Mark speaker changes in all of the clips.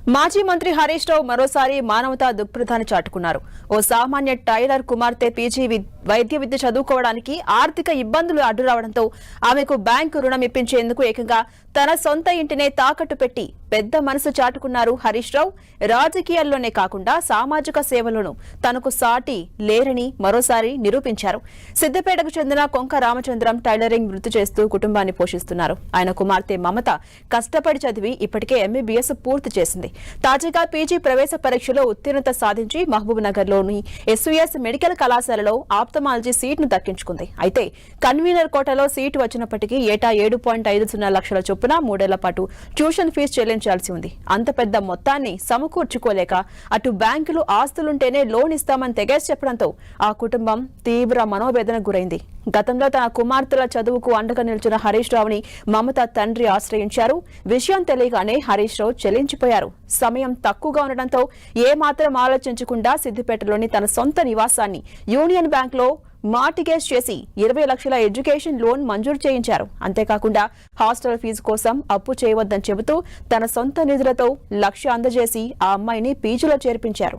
Speaker 1: మాజీ మంత్రి హరీష్ రావు మరోసారి మానవతా దృక్పథాన్ని చాటుకున్నారు. ఓ సామాన్య టైలర్ కుమార్తె పీజీ వైద్య విద్య చదువుకోవడానికి ఆర్థిక ఇబ్బందులు అడ్డురావడంతో ఆమెకు బ్యాంకు రుణం ఇప్పించేందుకు ఏకంగా తన సొంత ఇంటినే తాకట్టు పెట్టి పెద్ద మనసు చాటుకున్నారు హరీష్ రావు. రాజకీయాల్లోనే కాకుండా సామాజిక సేవలోనూ తనకు సాటి లేరని మరోసారి నిరూపించారు. సిద్దిపేటకు చెందిన కొంక రామచంద్రం టైలరింగ్ వృత్తి చేస్తూ కుటుంబాన్ని పోషిస్తున్నారు. ఆయన కుమార్తె మమత కష్టపడి చదివి ఇప్పటికే ఎంబీబీఎస్ పూర్తి చేసింది. తాజాగా పీజీ ప్రవేశ పరీక్షలో ఉత్తీర్ణత సాధించి మహబూబ్ నగర్ లోని ఎస్వీఎస్ మెడికల్ కళాశాలలో ఆప్థమాలజీ సీట్ను దక్కించుకుంది. అయితే కన్వీనర్ కోటాలో సీటు వచ్చినప్పటికీ ఏటా 7.50 లక్షల చొప్పున 3 ఏళ్ల పాటు ట్యూషన్ ఫీజు చెల్లించాల్సి ఉంది. అంత పెద్ద మొత్తాన్ని సమకూర్చుకోలేక అటు బ్యాంకులు ఆస్తులుంటేనే లోన్ ఇస్తామని తెగేసి చెప్పడంతో ఆ కుటుంబం తీవ్ర మనోవేదనకు గురైంది. గతంలో తన కుమార్తెల చదువుకు అండగా నిలిచిన హరీష్ రావుని మమత తండ్రి ఆశ్రయించారు. విషయం తెలియగానే హరీష్ రావు చెల్లించిపోయారు. సమయం తక్కువగా ఉండడంతో ఏమాత్రం ఆలోచించకుండా సిద్దిపేటలోని తన సొంత నివాసాన్ని యూనియన్ బ్యాంక్ లో మార్టిగేజ్ చేసి 20 లక్షల ఎడ్యుకేషన్ లోన్ మంజూరు చేయించారు. అంతేకాకుండా హాస్టల్ ఫీజు కోసం అప్పు చేయవద్దని చెబుతూ తన సొంత నిధులతో 1 లక్ష అందజేసి ఆ అమ్మాయిని పీజీలో చేర్పించారు.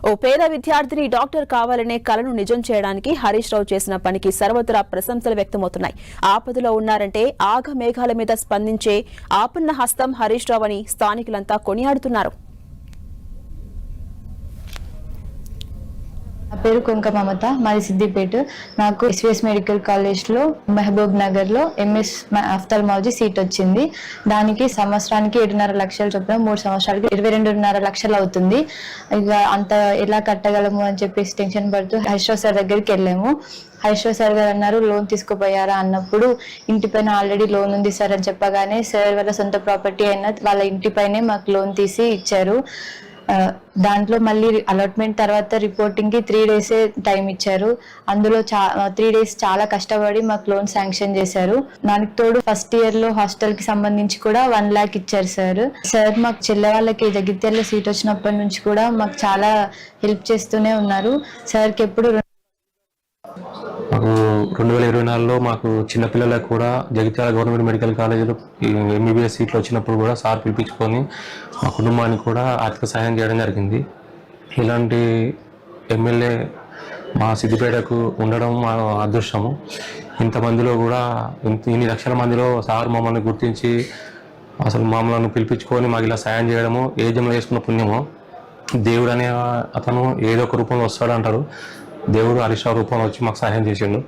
Speaker 1: ఓ పేద విద్యార్థిని డాక్టర్ కావాలనే కలను నిజం చేయడానికి హరీష్ రావు చేసిన పనికి సర్వత్రా ప్రశంసలు వ్యక్తమవుతున్నాయి. ఆపదలో ఉన్నారంటే ఆగమేఘాల మీద స్పందించే ఆపన్న హస్తం హరీష్ రావు అని స్థానికులంతా కొనియాడుతున్నారు.
Speaker 2: నా పేరు కొంక మమత, మాది సిద్దిపేట. నాకు ఎస్వీఎస్ మెడికల్ కాలేజ్లో మహబూబ్ నగర్లో ఎంఎస్ ఆఫ్థాల్మాలజీ సీట్ వచ్చింది. దానికి సంవత్సరానికి 7.5 లక్షలు చొప్పున 3 సంవత్సరాలకి 22.5 లక్షలు అవుతుంది. ఇక అంత ఎలా కట్టగలము అని చెప్పేసి టెన్షన్ పడుతూ హరీష్ రావు సార్ దగ్గరికి వెళ్ళాము. హరీష్ రావు సార్ గారు అన్నారు, లోన్ తీసుకుపోయారా అన్నప్పుడు ఇంటిపైన ఆల్రెడీ లోన్ ఉంది సార్ అని చెప్పగానే సార్ వాళ్ళ సొంత ప్రాపర్టీ అయిన వాళ్ళ ఇంటిపైనే మాకు లోన్ తీసి ఇచ్చారు. దాంట్లో మళ్ళీ అలాట్మెంట్ తర్వాత రిపోర్టింగ్ కి 3 days టైం ఇచ్చారు. అందులో 3 days చాలా కష్టపడి మాకు లోన్ శాంక్షన్ చేశారు. దానికి తోడు ఫస్ట్ ఇయర్ లో హాస్టల్ కి సంబంధించి కూడా 1 lakh ఇచ్చారు సార్. మాకు చెల్లె వాళ్ళకి జగిత్యాలలో సీట్ వచ్చినప్పటి నుంచి కూడా మాకు చాలా హెల్ప్ చేస్తూనే ఉన్నారు. సార్కి ఎప్పుడు
Speaker 3: మాకు 2024లో మాకు చిన్నపిల్లలకు కూడా జగిత్యాల గవర్నమెంట్ మెడికల్ కాలేజీలో ఎంబీబీఎస్ సీట్లు వచ్చినప్పుడు కూడా సార్ పిలిపించుకొని మా కుటుంబానికి కూడా ఆర్థిక సహాయం చేయడం జరిగింది. ఇలాంటి ఎమ్మెల్యే మా సిద్దిపేటకు ఉండడం మా అదృష్టము. ఇంతమందిలో కూడా ఇన్ని లక్షల మందిలో సార్ మమ్మల్ని గుర్తించి అసలు మమ్మల్ని పిలిపించుకొని మాకు ఇలా సాయం చేయడము ఏ జన్మలో చేసుకున్న పుణ్యము. దేవుడు అనే అతను ఏదో ఒక రూపంలో వస్తాడు అంటారు. దేవుడు హరీష్ రావు రూపంలో వచ్చి మాకు సహాయం చేసిండు.